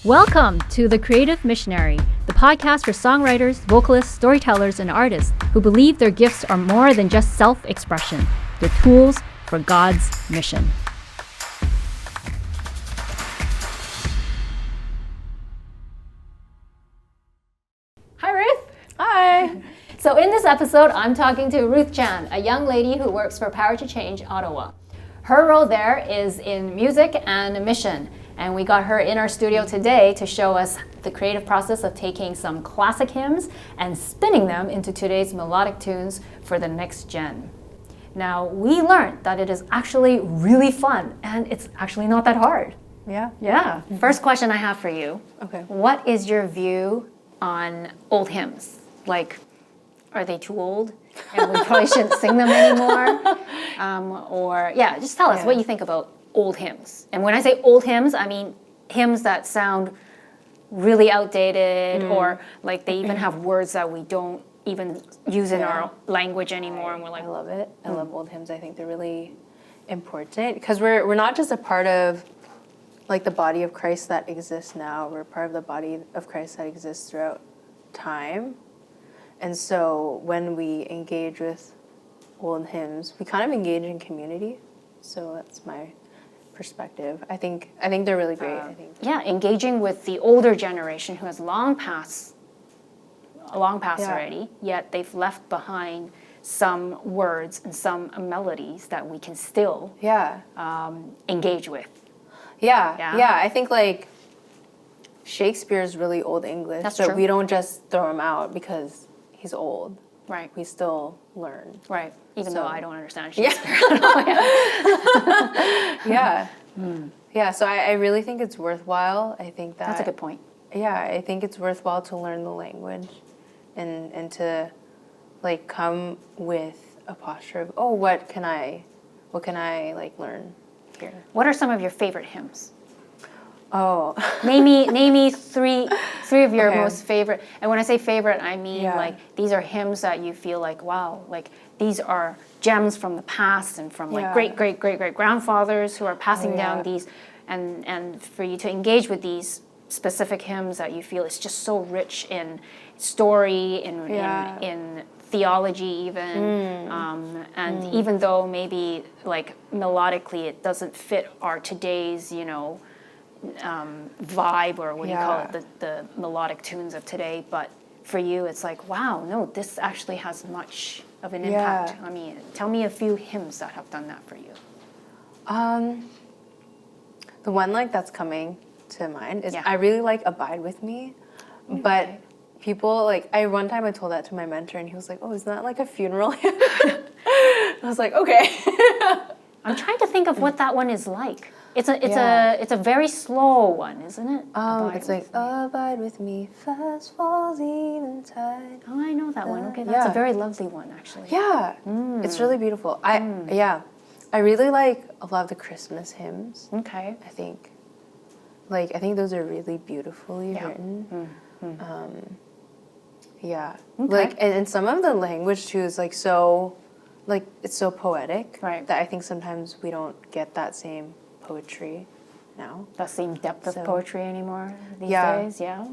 Welcome to the Creative Missionary, the podcast for songwriters, vocalists, storytellers, and artists who believe their gifts are more than just self-expression. They're tools for God's mission. Hi, Ruth. Hi. So in this episode, I'm talking to Ruth Chan, a young lady who works for Power to Change Ottawa. Her role there is in music and mission. And we got her in our studio today to show us the creative process of taking some classic hymns and spinning them into today's melodic tunes for the next gen. Now, we learned that it is actually really fun, and it's actually not that hard. Yeah. Yeah. First question I have for you. Okay. What is your view on old hymns? Like, are they too old? And we probably shouldn't sing them anymore? Just tell us what you think about old hymns. And when I say old hymns, I mean hymns that sound really outdated or like they even have words that we don't even use in our language anymore. And we're like, I love it. I love old hymns. I think they're really important because we're not just a part of like the body of Christ that exists now. We're part of the body of Christ that exists throughout time. And so when we engage with old hymns, we kind of engage in community. So that's my perspective. I think they're really great. Engaging with the older generation who has long passed already, yet they've left behind some words and some melodies that we can still engage with. I think like Shakespeare's really old English, That's but true. we don't just throw him out because he's old. Right. We still learn. Right. Even though I don't understand Shakespeare. So I really think it's worthwhile. I think That's a good point. Yeah, I think it's worthwhile to learn the language and to like come with a posture of, oh, what can I like learn here? What are some of your favorite hymns? Oh. Name me three of your most favorite. And when I say favorite, I mean like these are hymns that you feel like, wow, like these are gems from the past and from like great grandfathers who are passing down these, and for you to engage with these specific hymns that you feel is just so rich in story, in theology even, and even though maybe like melodically it doesn't fit our today's, vibe, or what do you call it, the melodic tunes of today, but for you it's like, wow, no, this actually has much of an impact. I mean, tell me a few hymns that have done that for you. The one like that's coming to mind is I really like Abide With Me, but people like, one time I told that to my mentor and he was like, oh, isn't that like a funeral hymn? I was like, okay. I'm trying to think of what that one is like. It's a very slow one, isn't it? It's like, abide with me, fast falls eventide. Oh, I know that one. Okay, that's a very lovely one, actually. Yeah, it's really beautiful. I really like a lot of the Christmas hymns. Okay. I think those are really beautifully written. Okay. Like, and some of the language too is like so, like it's so poetic. Right. That I think sometimes we don't get that same poetry now. That same depth of poetry anymore these days. Yeah.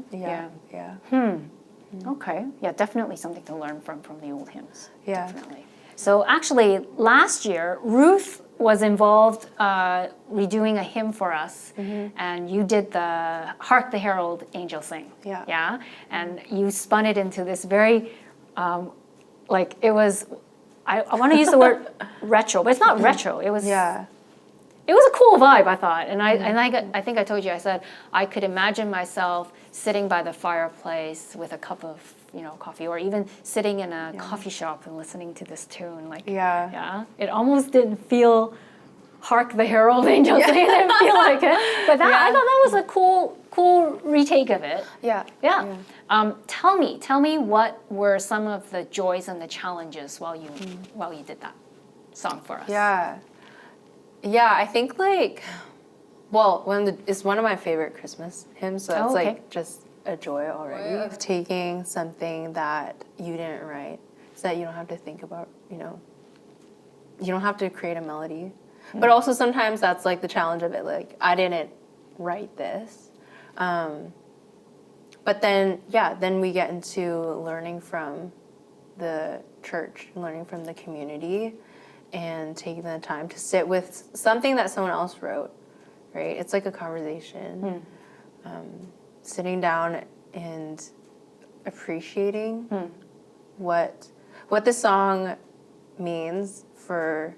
Okay. Yeah, definitely something to learn from the old hymns. Yeah. Definitely. So actually, last year, Ruth was involved redoing a hymn for us, and you did the Hark the Herald Angels Sing. Yeah. And you spun it into this very, like it was, I want to use the word retro, but it's not retro. It was. Yeah. It was a cool vibe, I thought, and I think I told you, I said I could imagine myself sitting by the fireplace with a cup of coffee, or even sitting in a coffee shop and listening to this tune. Like it almost didn't feel Hark the Herald Angels Sing. It didn't feel like it, but I thought that was a cool retake of it. Yeah. Tell me what were some of the joys and the challenges while you did that song for us. Yeah, I think it's one of my favorite Christmas hymns, so it's like just a joy already of taking something that you didn't write, so that you don't have to think about, you don't have to create a melody. But also sometimes that's like the challenge of it, like I didn't write this, But then we get into learning from the church, learning from the community, and taking the time to sit with something that someone else wrote, right? It's like a conversation. Sitting down and appreciating what the song means for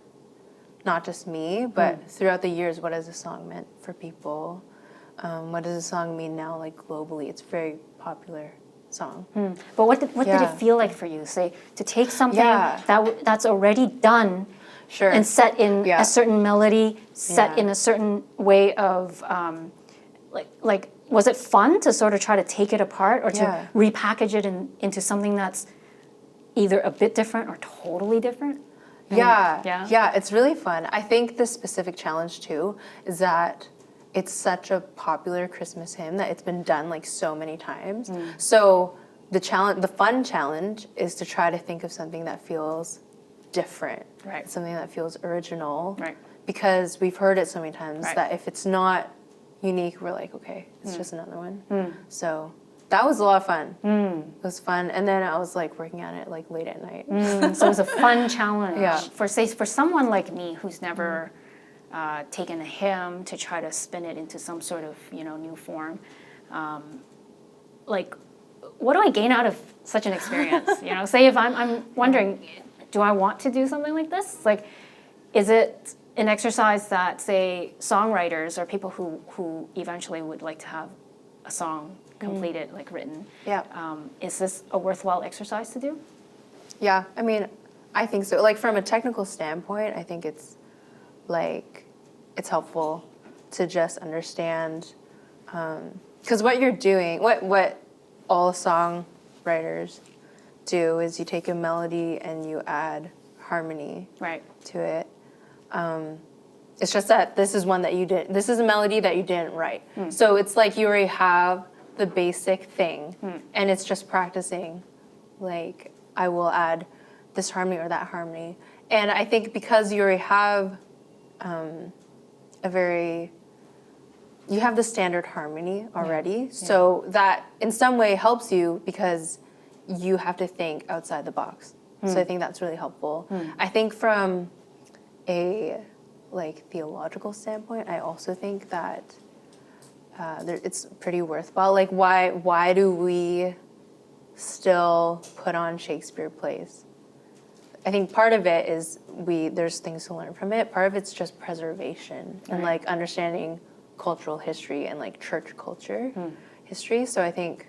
not just me, but throughout the years, what has the song meant for people? What does the song mean now, like globally? It's a very popular song. But what did it feel like for you, say, to take something that's already done and set in a certain melody, set in a certain way of, like, was it fun to sort of try to take it apart or to repackage it into something that's either a bit different or totally different? Yeah, it's really fun. I think the specific challenge too is that it's such a popular Christmas hymn that it's been done like so many times. So the fun challenge is to try to think of something that feels different, something that feels original, because we've heard it so many times that if it's not unique, we're like, okay, it's just another one. So that was a lot of fun. It was fun, and then I was like working on it like late at night. So it was a fun challenge for someone like me who's never taken a hymn to try to spin it into some sort of new form. Like, what do I gain out of such an experience? Say if I'm wondering, do I want to do something like this? Like, is it an exercise that, say, songwriters or people who eventually would like to have a song completed, like written, is this a worthwhile exercise to do? Yeah, I mean, I think so. Like, from a technical standpoint, I think it's helpful to just understand, because what you're doing, what all songwriters do is you take a melody and you add harmony to it. It's just that this is a melody that you didn't write. So it's like you already have the basic thing, and it's just practicing, like, I will add this harmony or that harmony. And I think because you already have you have the standard harmony already, so that in some way helps you because you have to think outside the box. So I think that's really helpful. I think from a theological standpoint, I also think that it's pretty worthwhile. Like, why do we still put on Shakespeare plays? I think part of it is there's things to learn from it. Part of it's just preservation and like understanding cultural history and like church culture history. So I think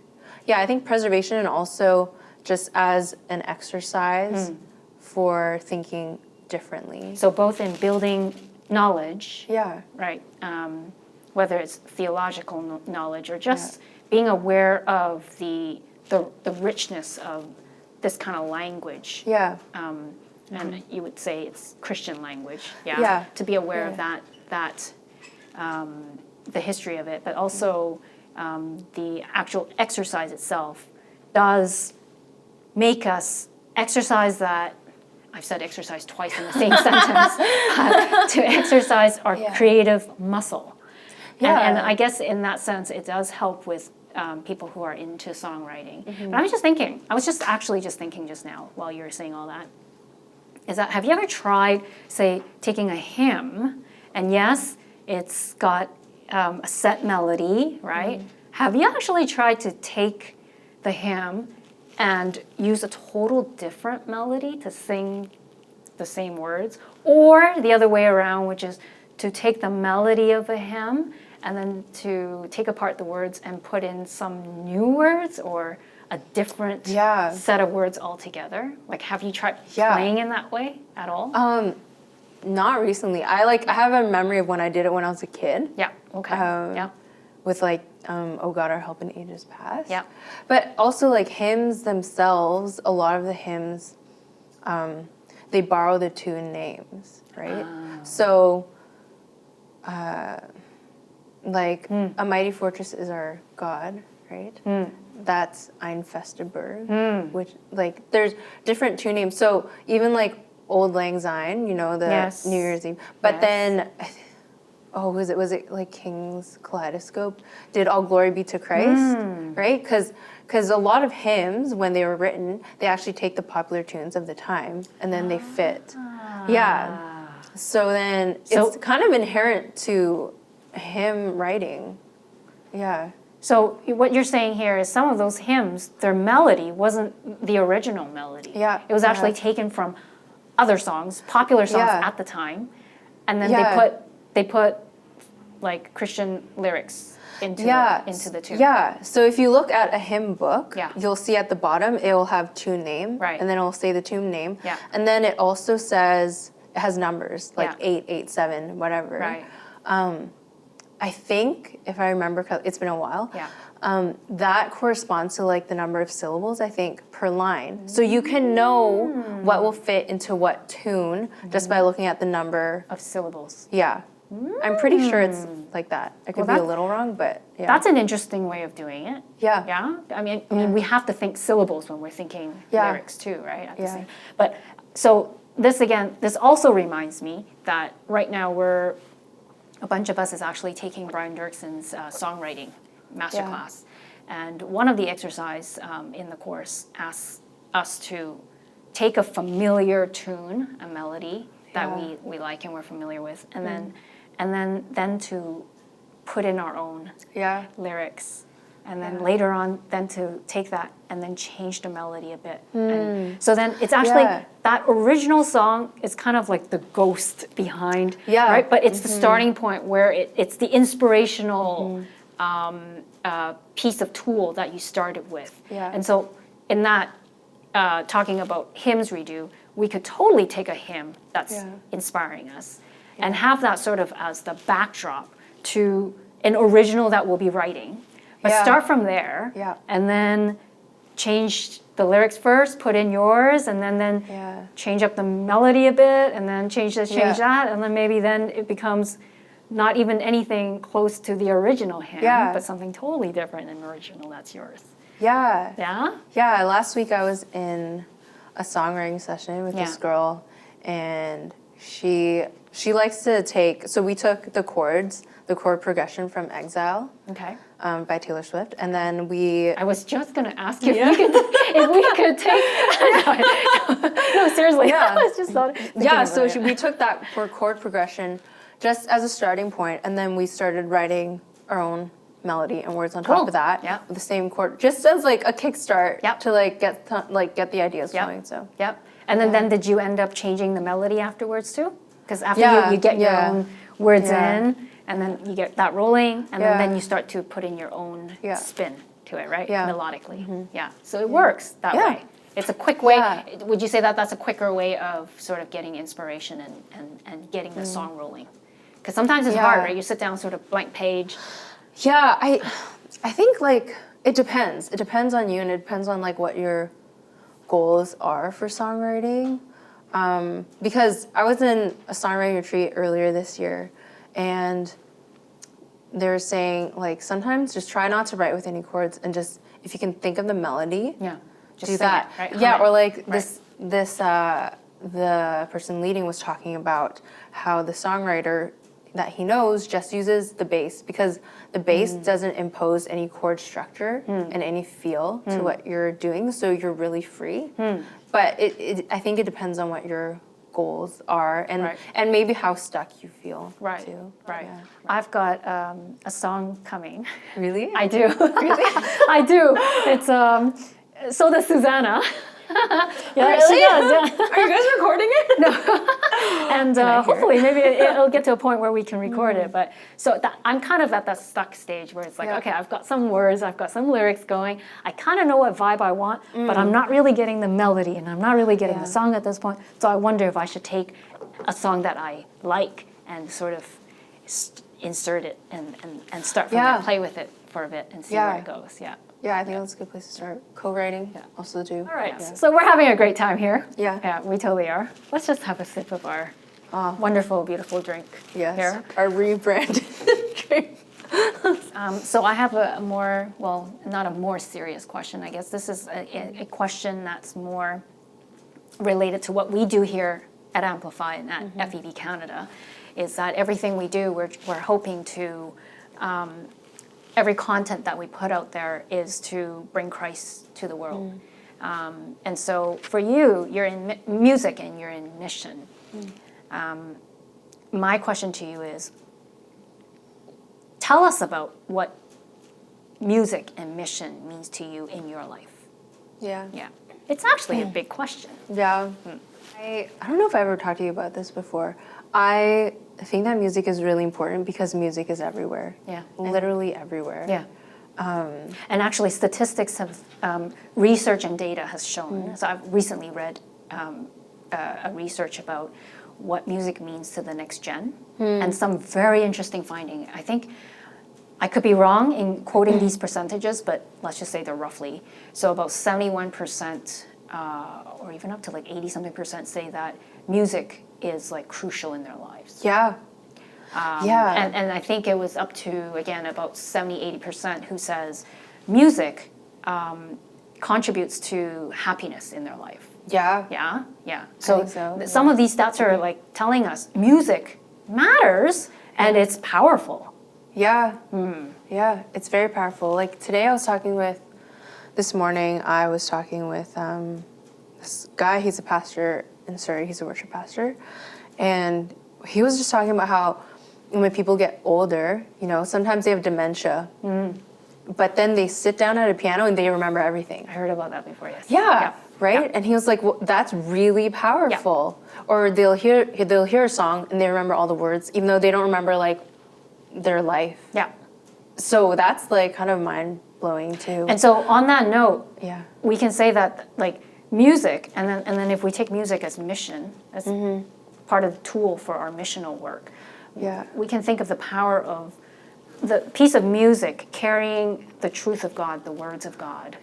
preservation, and also just as an exercise for thinking differently. So both in building knowledge, right, whether it's theological knowledge or just being aware of the richness of this kind of language. And you would say it's Christian language. To be aware of that the history of it, but also the actual exercise itself does make us exercise that. I've said exercise twice in the same sentence. To exercise our creative muscle. And I guess in that sense, it does help with people who are into songwriting. But I was just thinking just now while you were saying all that, is that, have you ever tried, say, taking a hymn, and yes, it's got a set melody, right? Have you actually tried to take the hymn and use a total different melody to sing the same words? Or the other way around, which is to take the melody of a hymn and then to take apart the words and put in some new words or a different set of words altogether? Like, have you tried playing in that way at all? Not recently. I have a memory of when I did it when I was a kid. With Oh God, Our Help in Ages Past. But also like hymns themselves, a lot of the hymns, they borrow the tune names, right? So, A Mighty Fortress is Our God, right? That's Ein feste Burg, which there's different tune names. So even Old Lang Syne, the New Year's Eve. But then was it like King's Kaleidoscope? Did All Glory Be to Christ, right? Because a lot of hymns, when they were written, they actually take the popular tunes of the time and then they fit. Yeah. So then it's kind of inherent to hymn writing. Yeah. So what you're saying here is some of those hymns, their melody wasn't the original melody. Yeah. It was actually taken from other songs, popular songs at the time, and then they put like Christian lyrics into the tune. Yeah. So if you look at a hymn book, you'll see at the bottom it will have tune name, and then it will say the tune name, and then it also says it has numbers like 8, 8, 7, whatever. Right. I think, if I remember, it's been a while, that corresponds to like the number of syllables, I think, per line. So you can know what will fit into what tune just by looking at the number of syllables. Yeah. I'm pretty sure it's like that. I could be a little wrong, but yeah. That's an interesting way of doing it. Yeah. Yeah? I mean, we have to think syllables when we're thinking lyrics too, right? Yeah. But so this also reminds me that right now a bunch of us is actually taking Brian Dirkson's songwriting masterclass. And one of the exercise in the course asks us to take a familiar tune, a melody that we like and we're familiar with, and then to put in our own lyrics. And then later on, then to take that and then change the melody a bit. And so then it's actually, that original song is kind of like the ghost behind, right? But it's the starting point where it's the inspirational piece of tool that you started with. And so in that, talking about hymns we do, we could totally take a hymn that's inspiring us and have that sort of as the backdrop to an original that we'll be writing. But start from there, and then change the lyrics first, put in yours, and then change up the melody a bit, and then change this, change that, and then maybe then it becomes not even anything close to the original hymn, but something totally different and original that's yours. Yeah. Yeah? Yeah, last week I was in a songwriting session with this girl, and she likes to take, so we took the chord progression from Exile. Okay. By Taylor Swift, and then I was just gonna ask you if we could take. No, seriously. Yeah. I was just thought. We took that for chord progression just as a starting point, and then we started writing our own melody and words on top of that. Yeah. With the same chord, just as like a kickstart to get the ideas flowing. So. Yep. And then did you end up changing the melody afterwards too? Because after you get your own words in. And then you get that rolling, and then you start to put in your own spin to it, right? Yeah. Melodically. Yeah. So it works that way. It's a quick way. Would you say that that's a quicker way of sort of getting inspiration and getting the song rolling? Because sometimes it's hard, right? You sit down, sort of blank page. Yeah, I think like it depends. It depends on you, and it depends on like what your goals are for songwriting. Because I was in a songwriting retreat earlier this year, and they're saying like sometimes just try not to write with any chords, and just if you can think of the melody, just do that. It, right? Or like this the person leading was talking about how the songwriter that he knows just uses the bass, because the bass doesn't impose any chord structure and any feel to what you're doing, so you're really free. But I think it depends on what your goals are, and maybe how stuck you feel too. Right. Yeah. I've got a song coming. Really? I do. Really? I do. It's so does Susanna. Yeah, she does. Yeah. Are you guys recording it? No. And hopefully, maybe it'll get to a point where we can record it. But I'm kind of at that stuck stage where it's like, okay, I've got some words, I've got some lyrics going. I kind of know what vibe I want, but I'm not really getting the melody, and I'm not really getting the song at this point. So I wonder if I should take a song that I like and sort of insert it and start from there, play with it for a bit and see where it goes. Yeah. Yeah, I think that's a good place to start. Co-writing, also too. All right, so we're having a great time here. Yeah. Yeah, we totally are. Let's just have a sip of our wonderful, beautiful drink here. Our rebranded drink. So I have a more, well, not a more serious question, I guess. This is a question that's more related to what we do here at Amplify and at FEB Canada. is that everything we do, we're hoping to, every content that we put out there is to bring Christ to the world. And so for you, you're in music and you're in mission. My question to you is, tell us about what music and mission means to you in your life. Yeah. Yeah. It's actually a big question. Yeah. I don't know if I ever talked to you about this before. I think that music is really important because music is everywhere. Yeah. Literally everywhere. Yeah. And actually statistics have, research and data has shown, so I've recently read a research about what music means to the next gen, and some very interesting finding. I think I could be wrong in quoting these percentages, but let's just say they're roughly. So about 71%, or even up to like 80-something% say that music is like crucial in their lives. Yeah. And I think it was up to, again, about 70-80% who says music contributes to happiness in their life. Yeah. Yeah? Yeah. So, Some of these stats are like telling us music matters and it's powerful. Yeah. Yeah, it's very powerful. Like today this morning I was talking with this guy, he's a pastor in Surrey, he's a worship pastor. And he was just talking about how when people get older, sometimes they have dementia. But then they sit down at a piano and they remember everything. I heard about that before, yes. Yeah, right? Yeah. And he was like, well, that's really powerful. Yeah. Or they'll hear a song and they remember all the words, even though they don't remember like their life. Yeah. So that's like kind of mind-blowing too. And so on that note, yeah, we can say that like music, and then if we take music as mission, as part of the tool for our missional work, we can think of the power of the piece of music carrying the truth of God, the words of God,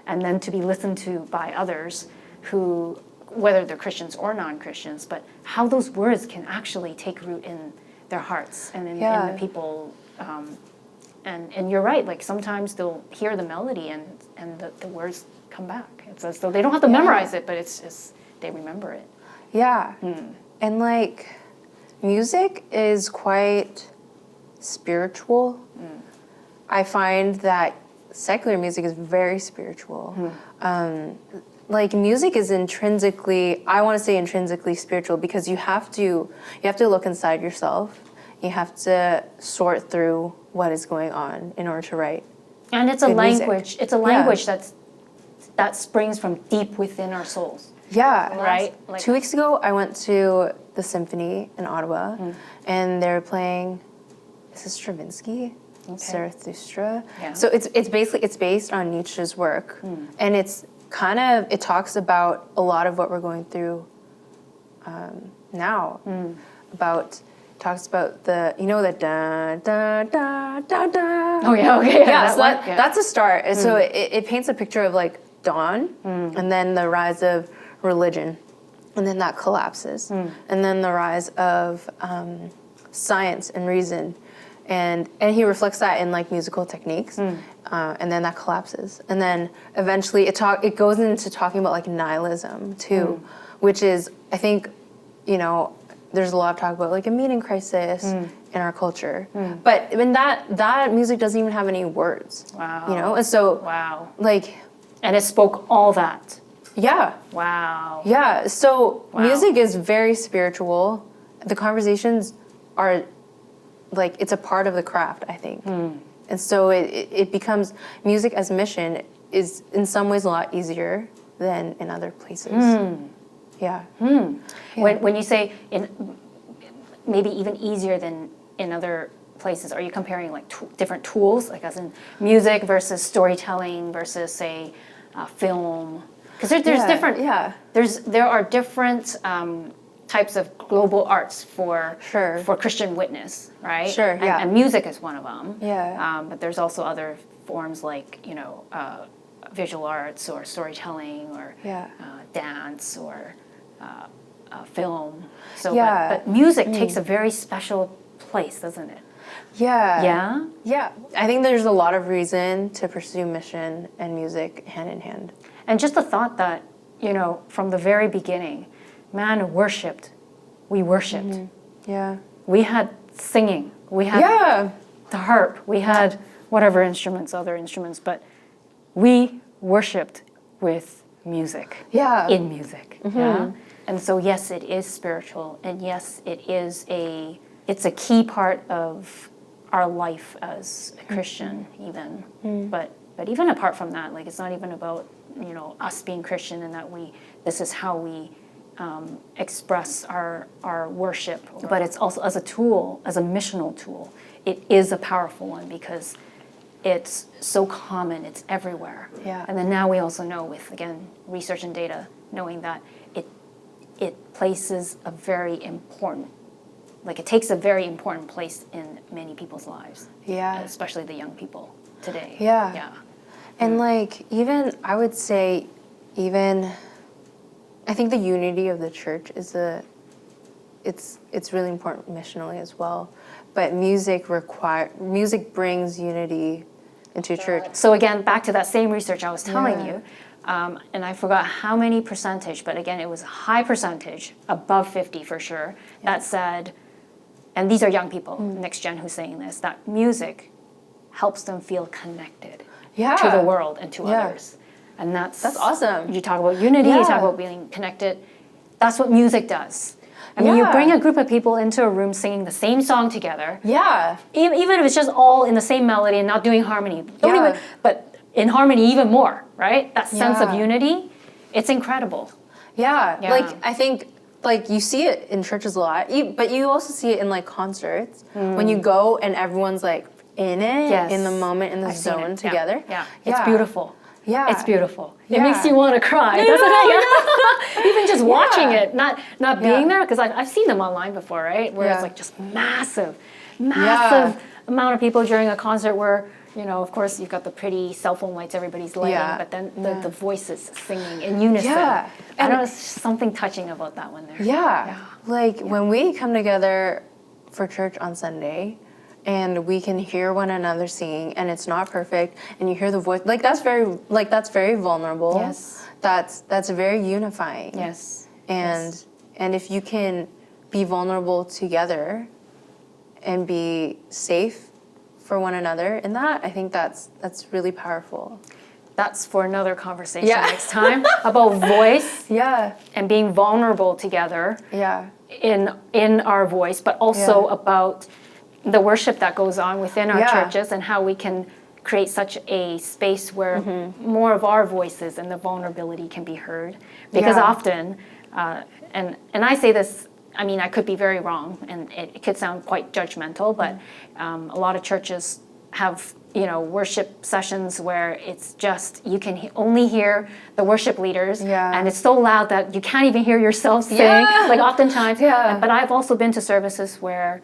and then to be listened to by others who, whether they're Christians or non-Christians, but how those words can actually take root in their hearts and in the people. And you're right, like sometimes they'll hear the melody and the words come back. It's as though they don't have to memorize it, but it's just, they remember it. Yeah. And like music is quite spiritual. I find that secular music is very spiritual. Like music is intrinsically spiritual because you have to look inside yourself. You have to sort through what is going on in order to write. And it's a language. Music. It's a language that springs from deep within our souls. Yeah. Right? 2 weeks ago, I went to the symphony in Ottawa, and they were playing, is this Stravinsky? Zarathustra. Yeah. So it's based on Nietzsche's work, and it talks about a lot of what we're going through now. Talks about the da da da da da. Oh yeah, okay. Yeah, so that's a start. So it paints a picture of like dawn, and then the rise of religion, and then that collapses, and then the rise of science and reason, and he reflects that in like musical techniques, and then that collapses, and then eventually it goes into talking about like nihilism too, which is, I think, there's a lot of talk about like a meaning crisis in our culture, but when that music doesn't even have any words. Wow. And so like, and it spoke all that. Yeah. Wow. Yeah. So music is very spiritual. The conversations are like, it's a part of the craft, I think. And so it becomes, music as mission is in some ways a lot easier than in other places. Yeah. When you say maybe even easier than in other places, are you comparing like different tools, like as in music versus storytelling versus say film? Because there's different. Yeah. There are different types of global arts for Christian witness, right? Sure. Yeah. And music is one of them. Yeah. But there's also other forms like visual arts or storytelling or dance or film. So, but music takes a very special place, doesn't it? Yeah. Yeah? Yeah. I think there's a lot of reason to pursue mission and music hand in hand. And just the thought that, from the very beginning, man worshipped. We worshipped. Yeah. we had singing, we had the harp, we had whatever instruments, other instruments, but we worshipped with music. In music. And so yes, it is spiritual, and yes, it's a key part of our life as a Christian, even. But even apart from that, like, it's not even about, you know, us being Christian and that this is how we express our worship. But it's also as a tool, as a missional tool, it is a powerful one because it's so common, it's everywhere. And then now we also know with, again, research and data, knowing that it places a very important, like, it takes a very important place in many people's lives. Especially the young people today. And like, even, I would say, even, I think the unity of the church is it's really important missionally as well. But music brings unity into church. So again, back to that same research I was telling you, and I forgot how many percentage, but again, it was a high percentage, above 50 for sure, that said, and these are young people, next gen who's saying this, that music helps them feel connected to the world and to others. And that's awesome. You talk about unity, you talk about being connected. That's what music does. I mean, you bring a group of people into a room singing the same song together. Even if it's just all in the same melody and not doing harmony. But in harmony even more, right? That sense of unity, it's incredible. Like, I think, like, you see it in churches a lot, but you also see it in, like, concerts. When you go and everyone's, like, in it, in the moment, in the zone together. It's beautiful. It's beautiful. It makes you want to cry, doesn't it? Even just watching it, not being there, because I've seen them online before, right? Where it's like just massive amount of people during a concert where, you know, of course, you've got the pretty cell phone lights everybody's lighting, but then the voices singing in unison. I don't know, there's something touching about that one there. Like, when we come together for church on Sunday, and we can hear one another singing, and it's not perfect, and you hear the voice, like, that's very vulnerable. That's very unifying. And if you can be vulnerable together and be safe for one another in that, I think that's really powerful. That's for another conversation next time, about voice and being vulnerable together in our voice, but also about the worship that goes on within our churches and how we can create such a space where more of our voices and the vulnerability can be heard. Because often, and I say this, I mean, I could be very wrong, and it could sound quite judgmental, but a lot of churches have, you know, worship sessions where it's just, you can only hear the worship leaders, and it's so loud that you can't even hear yourself sing, like, oftentimes. But I've also been to services where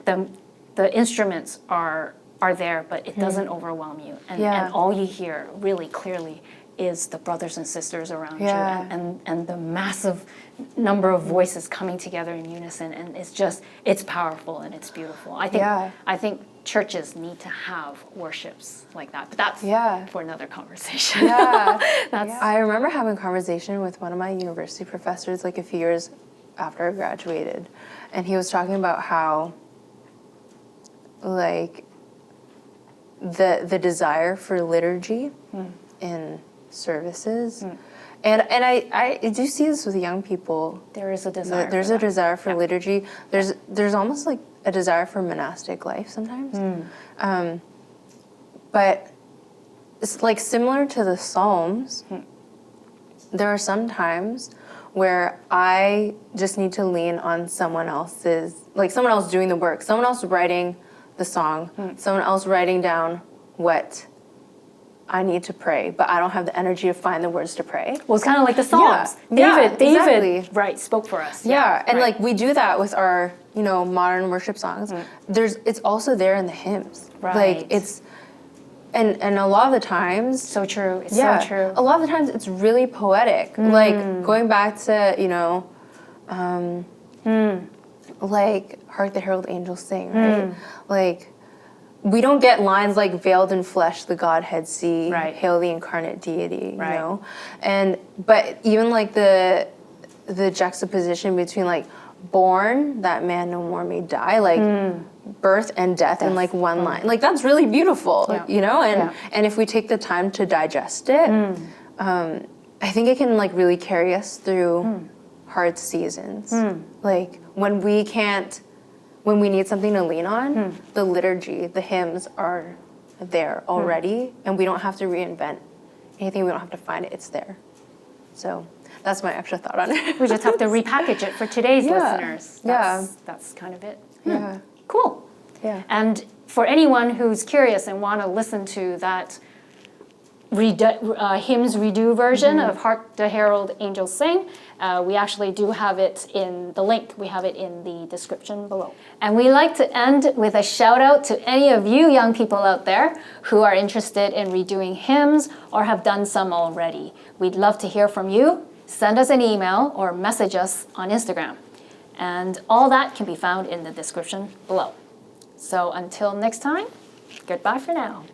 the instruments are there, but it doesn't overwhelm you, and all you hear really clearly is the brothers and sisters around you, and the massive number of voices coming together in unison, and it's powerful and it's beautiful. I think churches need to have worships like that, but that's for another conversation. I remember having a conversation with one of my university professors, like, a few years after I graduated, and he was talking about how, like, the desire for liturgy in services, and I do see this with young people. There is a desire. There's a desire for liturgy. There's almost like a desire for monastic life sometimes, but it's like similar to the Psalms. There are some times where I just need to lean on someone else's, like, someone else doing the work, someone else writing the song, someone else writing down what I need to pray, but I don't have the energy to find the words to pray. Well, it's kind of like the Psalms. David spoke for us. And like, we do that with our, you know, modern worship songs. It's also there in the hymns. Like, it's, and a lot of the times, so true. It's so true. A lot of the times it's really poetic. Like, going back to, you know, like, Hark the Herald Angels Sing, right? Like, we don't get lines like "veiled in flesh, the Godhead see, hail the incarnate deity," you know? But even like the juxtaposition between, like, born that man no more may die, like birth and death in like one line. Like that's really beautiful, you know? And if we take the time to digest it, I think it can like really carry us through hard seasons. Like when we need something to lean on, the liturgy, the hymns are there already, and we don't have to reinvent anything. We don't have to find it. It's there. So that's my extra thought on it. We just have to repackage it for today's listeners. That's kind of it. Yeah. Cool. Yeah. And for anyone who's curious and want to listen to that hymns redo version of Hark the Herald Angels Sing, we actually do have it in the link. We have it in the description below. And we like to end with a shout out to any of you young people out there who are interested in redoing hymns or have done some already. We'd love to hear from you. Send us an email or message us on Instagram. And all that can be found in the description below. So until next time, goodbye for now.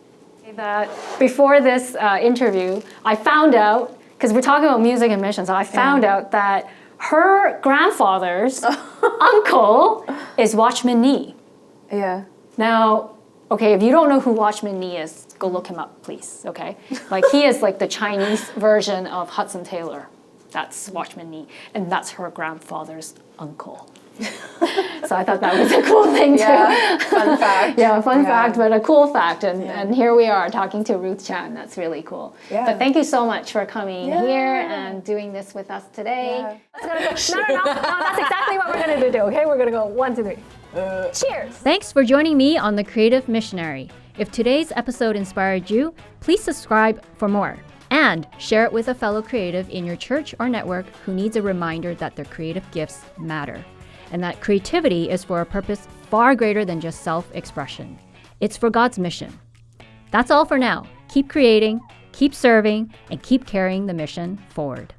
That before this interview, I found out, because we're talking about music and missions, I found out that her grandfather's uncle is Watchman Nee. Yeah. Now, okay, if you don't know who Watchman Nee is, go look him up, please, okay? Like, he is like the Chinese version of Hudson Taylor. That's Watchman Nee, and that's her grandfather's uncle. So I thought that was a cool thing too. Fun fact. Fun fact, but a cool fact. And here we are talking to Ruth Chan. That's really cool. Yeah. But thank you so much for coming here and doing this with us today. No, that's exactly what we're going to do. Okay, we're going to go 1, 2, 3. Cheers. Thanks for joining me on The Creative Missionary. If today's episode inspired you, please subscribe for more. And share it with a fellow creative in your church or network who needs a reminder that their creative gifts matter, and that creativity is for a purpose far greater than just self-expression. It's for God's mission. That's all for now. Keep creating, keep serving, and keep carrying the mission forward.